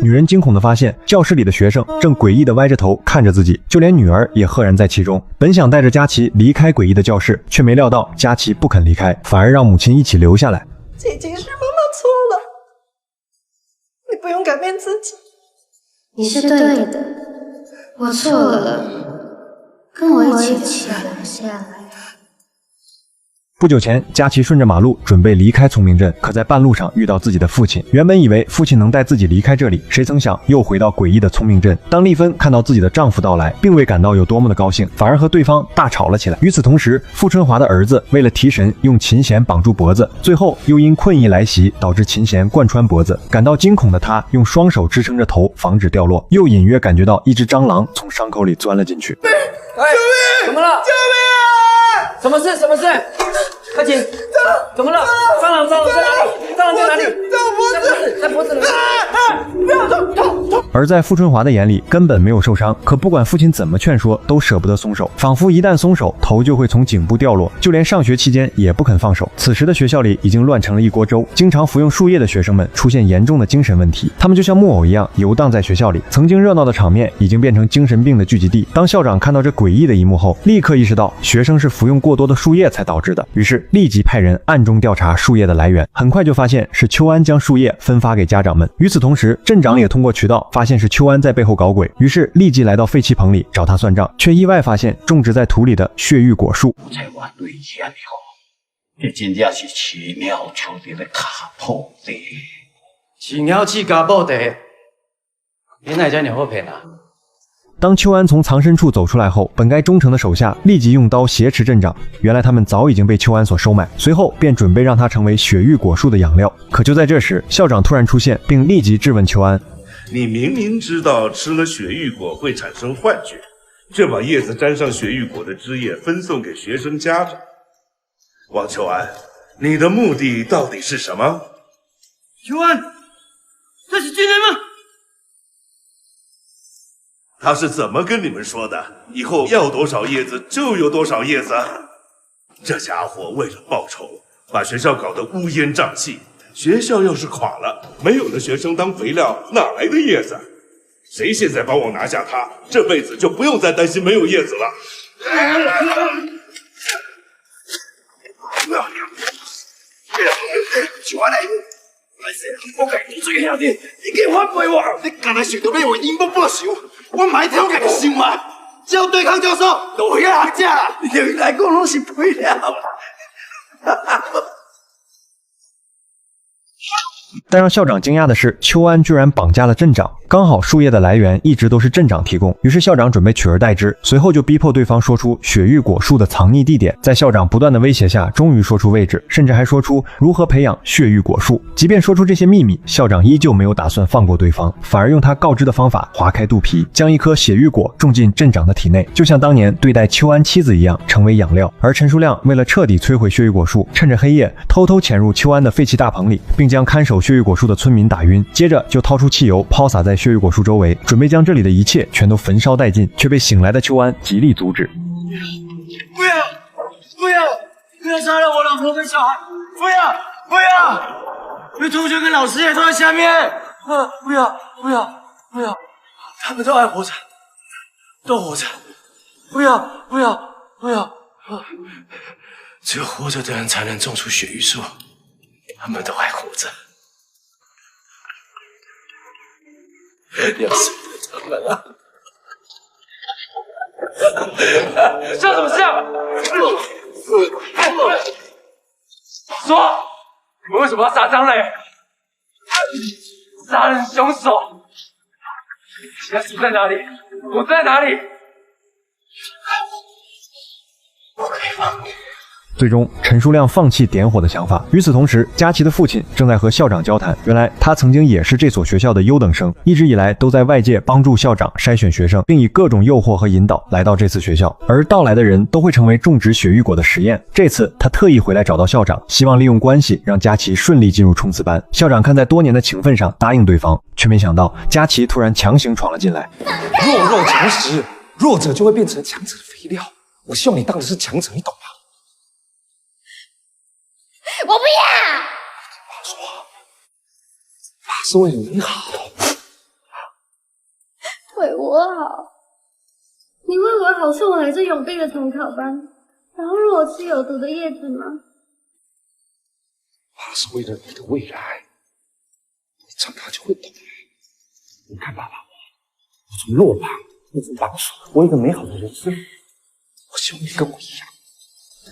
女人惊恐地发现，教室里的学生正诡异地歪着头看着自己，就连女儿也赫然在其中。本想带着佳琪离开诡异的教室，却没料到佳琪不肯离开，反而让母亲一起留下来。这已经是妈妈错了，你不用改变自己。你是对的，我错了，跟我一起留下来。不久前，佳琪顺着马路准备离开聪明镇，可在半路上遇到自己的父亲。原本以为父亲能带自己离开这里，谁曾想又回到诡异的聪明镇。当丽芬看到自己的丈夫到来，并未感到有多么的高兴，反而和对方大吵了起来。与此同时，傅春华的儿子为了提神，用琴弦绑住脖子，最后又因困意来袭，导致琴弦贯穿脖子。感到惊恐的他，用双手支撑着头，防止掉落，又隐约感觉到一只蟑螂从伤口里钻了进去。救命！怎么了？救命啊！什么事？什么事？快请！怎么了？蟑螂在哪里？蟑螂在哪里？在脖子里。不要痛！而在傅春华的眼里，根本没有受伤，可不管父亲怎么劝说，都舍不得松手，仿佛一旦松手，头就会从颈部掉落，就连上学期间也不肯放手。此时的学校里已经乱成了一锅粥，经常服用树叶的学生们出现严重的精神问题，他们就像木偶一样游荡在学校里，曾经热闹的场面已经变成精神病的聚集地。当校长看到这诡异的一幕后，立刻意识到学生是服用过多的树叶才导致的，于是立即派人暗中调查树叶的来源，很快就发现是邱安将树叶分发给家长们。与此同时，镇长也通过渠道发现是邱安在背后搞鬼，于是立即来到废弃棚里找他算账，却意外发现种植在土里的血玉果树。在我对象里吼，这真正是奇妙树地的卡破地。奇妙气卡破地，你哪家鸟好骗啊？当邱安从藏身处走出来后，本该忠诚的手下立即用刀挟持镇长。原来他们早已经被邱安所收买，随后便准备让他成为雪玉果树的养料。可就在这时，校长突然出现，并立即质问邱安：你明明知道吃了雪玉果会产生幻觉，却把叶子沾上雪玉果的汁液分送给学生家长。王邱安，你的目的到底是什么？邱安，这是军人吗？他是怎么跟你们说的？以后要多少叶子就有多少叶子。这家伙为了报仇，把学校搞得乌烟瘴气。学校要是垮了，没有了学生当肥料，哪来的叶子？谁现在帮我拿下他，这辈子就不用再担心没有叶子了。是我嘞，我甲你做兄弟，你竟反背我，你干那想到要为阴谋报仇，我买条家己想嘛，只要对抗教授，就有遐学者啦，对伊来讲拢是肥料啦。但让校长惊讶的是，邱安居然绑架了镇长。刚好树叶的来源一直都是镇长提供，于是校长准备取而代之，随后就逼迫对方说出雪玉果树的藏匿地点。在校长不断的威胁下，终于说出位置，甚至还说出如何培养血玉果树。即便说出这些秘密，校长依旧没有打算放过对方，反而用他告知的方法划开肚皮，将一颗血玉果种进镇长的体内，就像当年对待邱安妻子一样，成为养料。而陈书亮为了彻底摧毁血玉果树，趁着黑夜偷偷潜入邱安的废弃大棚里，并将看守血玉果树的村民打晕，接着就掏出汽油抛洒在血玉果树周围，准备将这里的一切全都焚烧殆尽，却被醒来的邱安极力阻止。不要！不要！不要杀了我老婆跟小孩！不要！不要！有同学跟老师也都在下面！不要！不要！不要！他们都还活着，都活着！不要！不要！不要！只有活着的人才能种出血玉树，他们都还活着。要死他们了！笑什么笑？说，你为什么要杀张磊？杀人凶手！现在死在哪里？我在哪里？不可以放你。最终，陈书亮放弃点火的想法。与此同时，佳琪的父亲正在和校长交谈。原来，他曾经也是这所学校的优等生，一直以来都在外界帮助校长筛选学生，并以各种诱惑和引导来到这次学校。而到来的人都会成为种植血玉果的实验。这次，他特意回来找到校长，希望利用关系让佳琪顺利进入冲刺班。校长看在多年的情分上答应对方，却没想到佳琪突然强行闯了进来。弱肉强食，弱者就会变成强者的肥料。我希望你当的是强者，你懂吗？我不要！爸说，爸是为了你好。为我好，你为我好，送我来这永备的统考班，然后让我吃有毒的叶子吗？爸是为了你的未来，你长大就会懂。你看爸爸我从落榜一直帮助我一个美好的人生，我希望你跟我一样。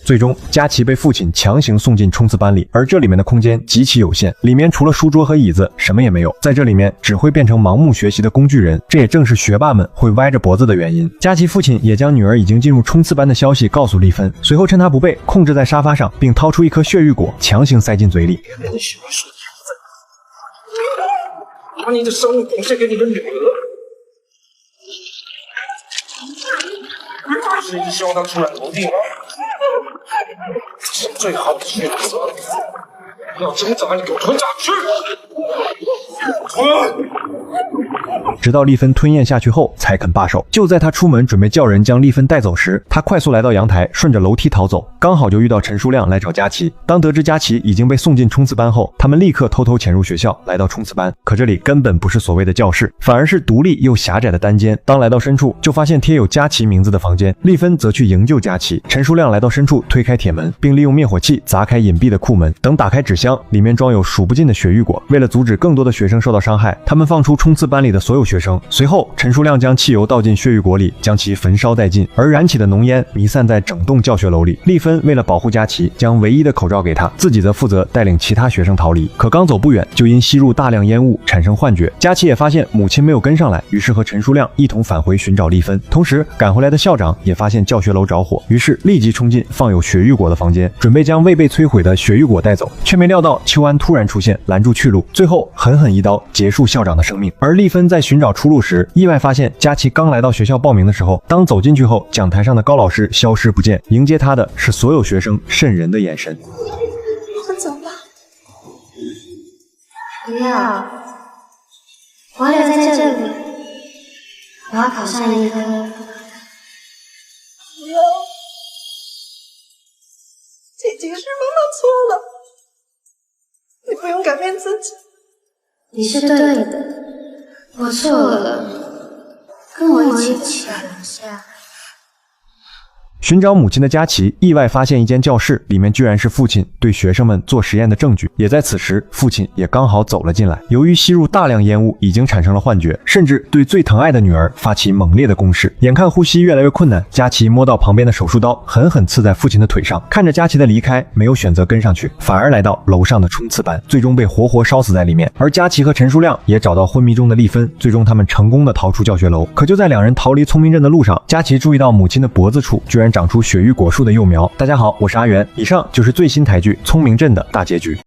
最终，佳琪被父亲强行送进冲刺班里，而这里面的空间极其有限，里面除了书桌和椅子，什么也没有。在这里面，只会变成盲目学习的工具人，这也正是学霸们会歪着脖子的原因。佳琪父亲也将女儿已经进入冲刺班的消息告诉丽芬，随后趁她不备，控制在沙发上，并掏出一颗血玉果，强行塞进嘴里。把你的生命贡献给你的女儿，是你希望她出来投递吗？这是最好的选择，不要挣扎，你给我吞下去！吞！直到丽芬吞咽下去后才肯罢手。就在他出门准备叫人将丽芬带走时，他快速来到阳台，顺着楼梯逃走，刚好就遇到陈书亮来找佳琪。当得知佳琪已经被送进冲刺班后，他们立刻偷偷潜入学校，来到冲刺班。可这里根本不是所谓的教室，反而是独立又狭窄的单间。当来到深处，就发现贴有佳琪名字的房间。丽芬则去营救佳琪。陈书亮来到深处，推开铁门，并利用灭火器砸开隐蔽的库门。等打开纸箱，里面装有数不尽的血玉果。为了阻止更多的学生受到伤害，他们放出冲刺班里的所有学生。随后，陈书亮将汽油倒进血玉果里，将其焚烧殆尽，而燃起的浓烟弥散在整栋教学楼里。丽芬为了保护佳琪，将唯一的口罩给他，自己则负责带领其他学生逃离。可刚走不远，就因吸入大量烟雾产生幻觉。佳琪也发现母亲没有跟上来，于是和陈书亮一同返回寻找丽芬。同时，赶回来的校长也发现教学楼着火，于是立即冲进放有血玉果的房间，准备将未被摧毁的血玉果带走，却没料到秋安突然出现，拦住去路，最后狠狠一刀结束校长的生命。而丽芬在寻找出路时，意外发现佳琪刚来到学校报名的时候，当走进去后，讲台上的高老师消失不见，迎接他的是所有学生瘆人的眼神。我们走吧。不要，我要留在这里，我要考上一科。不要，这已经是妈妈错了，你不用改变自己。你是对的，我错了，跟我一起起来下。寻找母亲的佳琪意外发现一间教室，里面居然是父亲对学生们做实验的证据。也在此时，父亲也刚好走了进来。由于吸入大量烟雾，已经产生了幻觉，甚至对最疼爱的女儿发起猛烈的攻势。眼看呼吸越来越困难，佳琪摸到旁边的手术刀，狠狠刺在父亲的腿上。看着佳琪的离开，没有选择跟上去，反而来到楼上的冲刺班，最终被活活烧死在里面。而佳琪和陈书亮也找到昏迷中的丽芬，最终他们成功的逃出教学楼。可就在两人逃离聪明镇的路上，佳琪注意到母亲的脖子处居然长出血玉果树的幼苗。大家好，我是阿元，以上就是最新台剧《聪明镇》的大结局。